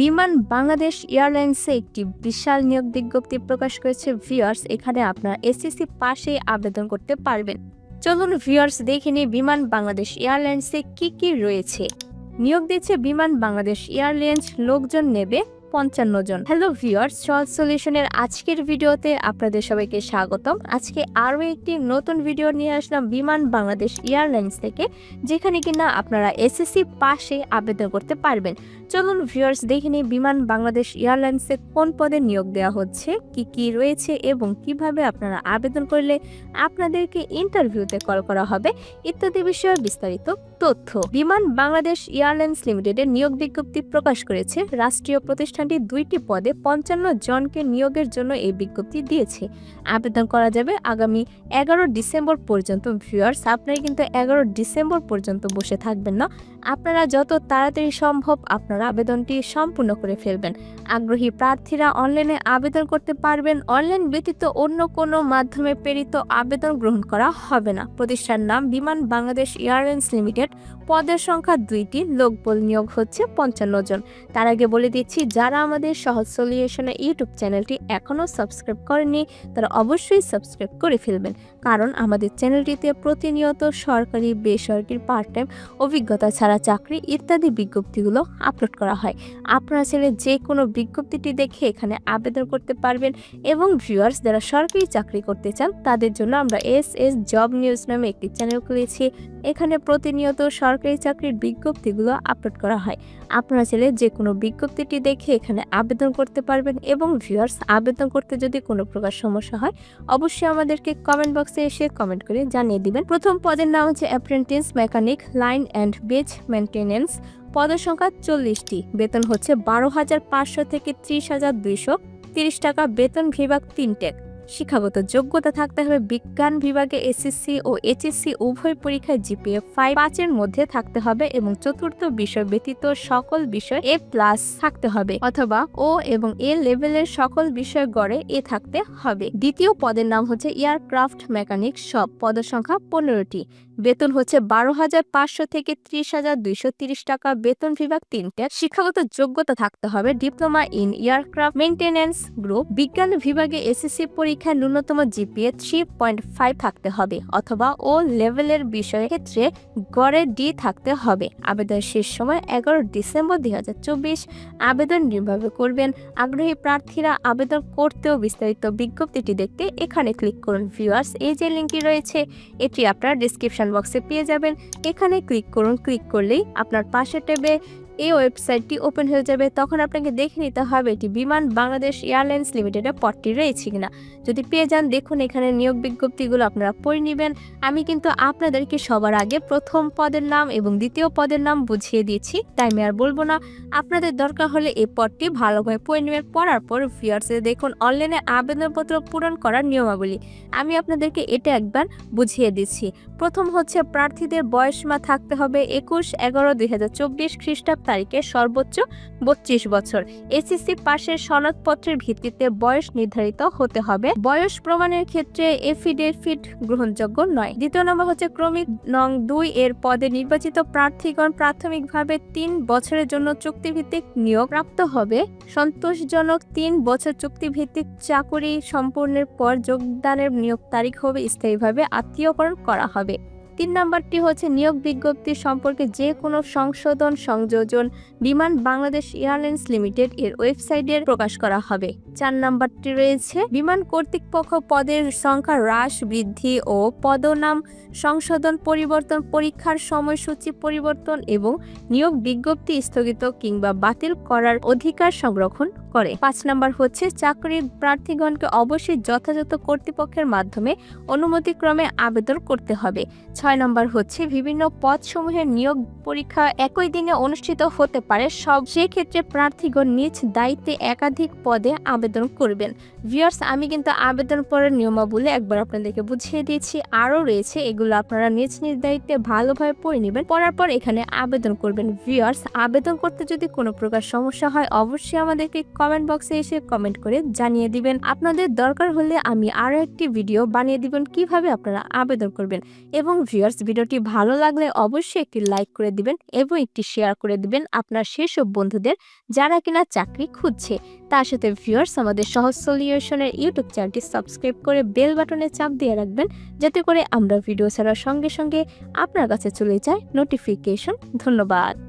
বিমান বাংলাদেশ এয়ারলাইন্সে একটি বিশাল নিয়োগ বিজ্ঞপ্তি প্রকাশ করেছে ভিউয়ার্স। এখানে আপনারা এসএসসি পাশে আবেদন করতে পারবেন। চলুন ভিউয়ার্স দেখে নিই বিমান বাংলাদেশ এয়ারলাইন্সে কি রয়েছে। নিয়োগ দিচ্ছে বিমান বাংলাদেশ এয়ারলাইন্স, লোকজন নেবে 55 জন। হ্যালো ভিউয়ার্স, সহজ সলিউশনের আজকের ভিডিওতে আপনাদের সবাইকে স্বাগতম। আজকে আরও একটি নতুন ভিডিও নিয়ে আসলাম বিমান বাংলাদেশ এয়ারলাইন্স থেকে, যেখানে কিনা আপনারা এসএসসি পাশে আবেদন করতে পারবেন। চলুন ভিউয়ার্স দেখে নিই বিমান বাংলাদেশ এয়ারলাইন্সে কোন পদে নিয়োগ দেওয়া হচ্ছে, কি রয়েছে এবং কিভাবে আপনারা আবেদন করলে আপনাদেরকে ইন্টারভিউতে কল করা হবে ইত্যাদি বিষয়ে বিস্তারিত তথ্য। বিমান বাংলাদেশ এয়ারলাইন্স লিমিটেডের নিয়োগ বিজ্ঞপ্তি প্রকাশ করেছে। রাষ্ট্রীয় প্রতিষ্ঠানটি 2টি পদে 55 জনকে নিয়োগের জন্য এই বিজ্ঞপ্তি দিয়েছে। আবেদন করা যাবে আগামী 11 ডিসেম্বর পর্যন্ত। ভিউয়ার্স, আপনারা কিন্তু 11 ডিসেম্বর পর্যন্ত বসে থাকবেন না, আপনারা যত তাড়াতাড়ি সম্ভব আপনারা আবেদনটি সম্পূর্ণ করে ফেলবেন। আগ্রহী প্রার্থীরা অনলাইনে আবেদন করতে পারবেন। অনলাইন ব্যতীত অন্য কোনো মাধ্যমে প্রেরিত আবেদন গ্রহণ করা হবে না। প্রতিষ্ঠান নাম বিমান বাংলাদেশ এয়ারলাইন্স লিমিটেড। পদের সংখ্যা 2টি, লোকবল নিয়োগ হচ্ছে 55 জন। তার আগে বলে দিচ্ছি, যারা আমাদের সহজ সলিউশনের ইউটিউব চ্যানেলটি এখনও সাবস্ক্রাইব করেনি তারা অবশ্যই সাবস্ক্রাইব করে ফেলবেন, কারণ আমাদের চ্যানেলটিতে প্রতিনিয়ত সরকারি, বেসরকারি, পার্ট টাইম, অভিজ্ঞতা ছাড়া চাকরি ইত্যাদি বিজ্ঞপ্তিগুলো আপলোড করা হয়। আপনারা চাইলে যে কোনো বিজ্ঞপ্তিটি দেখে এখানে আবেদন করতে পারবেন। এবং ভিউয়ার্স, যারা সরকারি চাকরি করতে চান তাদের জন্য আমরা এস জব নিউজ নামে একটি চ্যানেল খুলেছি। এখানে প্রতিনিয়ত সরকারি চাকরির বিজ্ঞপ্তিগুলো আপলোড করা হয়। আপনারা চাইলে যে কোনো বিজ্ঞপ্তিটি দেখে এখানে আবেদন করতে পারবেন। এবং ভিউয়ার্স, আবেদন করতে যদি কোনো প্রকার সমস্যা হয় অবশ্যই আমাদেরকে কমেন্ট বক্সে এসে কমেন্ট করে জানিয়ে দিবেন। প্রথম পদের নাম হচ্ছে apprentice mechanic, line and base maintenance. পদের সংখ্যা 40টি। বেতন হচ্ছে 12,500 থেকে 30,230 টাকা। বেতন বিভাগ 3টে। শিক্ষাগত যোগ্যতা থাকতে হবে বিজ্ঞান বিভাগে এসএসসি ও এইচএসসি উভয় পরীক্ষায় জিপিএ 5-এর মধ্যে থাকতে হবে এবং চতুর্থ বিষয় ব্যতীত সকল বিষয় A+ থাকতে হবে, অথবা ও এবং এ লেভেলের সকল বিষয় গড়ে এ থাকতে হবে। দ্বিতীয় পদের নাম হচ্ছে এয়ারক্রাফট মেকানিক, সব। পদের সংখ্যা 15টি। বেতন হচ্ছে 12,500 থেকে 30,230 টাকা। বেতন বিভাগ 3টে। শিক্ষাগত যোগ্যতা থাকতে হবে diploma in aircraft maintenance group. বিজ্ঞান বিভাগে এসএসসি পরীক্ষায় ন্যূনতম জিপিএ 3.5 থাকতে হবে, অথবা ও লেভেলের বিষয়ের ক্ষেত্রে গড়ে D থাকতে হবে। আবেদন শেষ সময় 11 ডিসেম্বর 2024। আবেদন কিভাবে করবেন? আগ্রহী প্রার্থীরা আবেদন করতেও বিস্তারিত বিজ্ঞপ্তিটি দেখতে এখানে ক্লিক করুন। ভিউয়ার্স, এই যে লিঙ্কটি রয়েছে এটি আপনার ডিসক্রিপশন বক্সে পেয়ে যাবেন। এখানে ক্লিক করুন। ক্লিক করলেই আপনার পাশে ট্যাবে এই ওয়েবসাইটটি ওপেন হয়ে যাবে। তখন আপনাকে দেখে নিতে হবে এটি বিমান বাংলাদেশ এয়ারলাইন্স লিমিটেডের পদটি রয়েছে কিনা। যদি পেয়ে যান, দেখুন এখানে নিয়োগ বিজ্ঞপ্তিগুলো আপনারা পড়ে নেবেন। আমি কিন্তু আপনাদেরকে সবার আগে প্রথম পদের নাম এবং দ্বিতীয় পদের নাম বুঝিয়ে দিয়েছি, তাই আমি আর বলবো না। আপনাদের দরকার হলে এই পদটি ভালোভাবে পড়ে নেবেন। পড়ার পর ভিউয়ার্সে দেখুন অনলাইনে আবেদনপত্র পূরণ করার নিয়মাবলী। আমি আপনাদেরকে এটা একবার বুঝিয়ে দিচ্ছি। প্রথম হচ্ছে প্রার্থীদের বয়সসীমা থাকতে হবে 21/11/2024 খ্রিস্টাব্দ তারিখে সর্বোচ্চ 32 বছর। এসএসসি পাশের সনদপত্রের ভিত্তিতে বয়স নির্ধারিত হতে হবে। বয়স প্রমাণের ক্ষেত্রে এফিডেভিট গ্রহণযোগ্য নয়। দ্বিতীয় নম্বর হচ্ছে ক্রমিক নং 2 এর পদে নির্বাচিত প্রার্থীগণ প্রাথমিকভাবে 3 বছরের জন্য চুক্তিভিত্তিক নিয়োগ প্রাপ্ত হবে। সন্তোষজনক 3 বছর চুক্তিভিত্তিক চাকুরি সম্পূর্ণের পর যোগদানের নিয়োগ তারিখ হবে স্থায়ীভাবে আত্মীয়করণ করা হবে। 3 নম্বরটি হচ্ছে নিয়োগ বিজ্ঞপ্তি সম্পর্কে যে কোনো সংশোধন সংযোজন বিমান বাংলাদেশ এয়ারলাইন্স লিমিটেড এর ওয়েবসাইটে প্রকাশ করা হবে। 4 নম্বরটি রয়েছে বিমান কর্তৃপক্ষ পদের সংখ্যা হ্রাস, বৃদ্ধি ও পদনাম সংশোধন, পরিবর্তন, পরীক্ষার সময়সূচি পরিবর্তন এবং নিয়োগ বিজ্ঞপ্তি স্থগিত কিংবা বাতিল করার অধিকার সংরক্ষণ করে। 5 নম্বর হচ্ছে চাকরির প্রার্থীগণকে অবশ্যই যথাযথ কর্তৃপক্ষের মাধ্যমে অনুমতিক্রমে আবেদন করতে হবে। 6 নম্বর হচ্ছে বিভিন্ন পদসমূহের নিয়োগ পরীক্ষা একই দিনে অনুষ্ঠিত হতে পারে। সেক্ষেত্রে প্রার্থীগণ নিজ দায়িত্বে একাধিক পদে আবেদন করবেন। ভিউয়ার্স, আমি কিন্তু আবেদন করার নিয়মাবলী একবার আপনাদেরকে বুঝিয়ে দিয়েছি। আরও রয়েছে, এগুলো আপনারা নিজ দায়িত্বে ভালোভাবে পড়ে নেবেন। পড়ার পর এখানে আবেদন করবেন। ভিউয়ার্স, আবেদন করতে যদি কোনো প্রকার সমস্যা হয় অবশ্যই আমাদেরকে কমেন্ট বক্সে এসে কমেন্ট করে জানিয়ে দিবেন। আপনাদের দরকার হলে আমি আরও একটি ভিডিও বানিয়ে দিবেন কিভাবে আপনারা আবেদন করবেন। এবং ভিউয়ার্স, ভিডিওটি ভালো লাগলে অবশ্যই একটি লাইক করে দিবেন এবং একটি শেয়ার করে দিবেন আপনার সেসব বন্ধুদের যারা কিনা চাকরি খুঁজছে। তার সাথে ভিউয়ার্স, আমাদের সহজ সলিউশনের ইউটিউব চ্যানেলটি সাবস্ক্রাইব করে বেল বাটনে চাপ দিয়ে রাখবেন, যাতে করে আমরা ভিডিও ছাড়ার সঙ্গে সঙ্গে আপনার কাছে চলে যায় নোটিফিকেশন। ধন্যবাদ।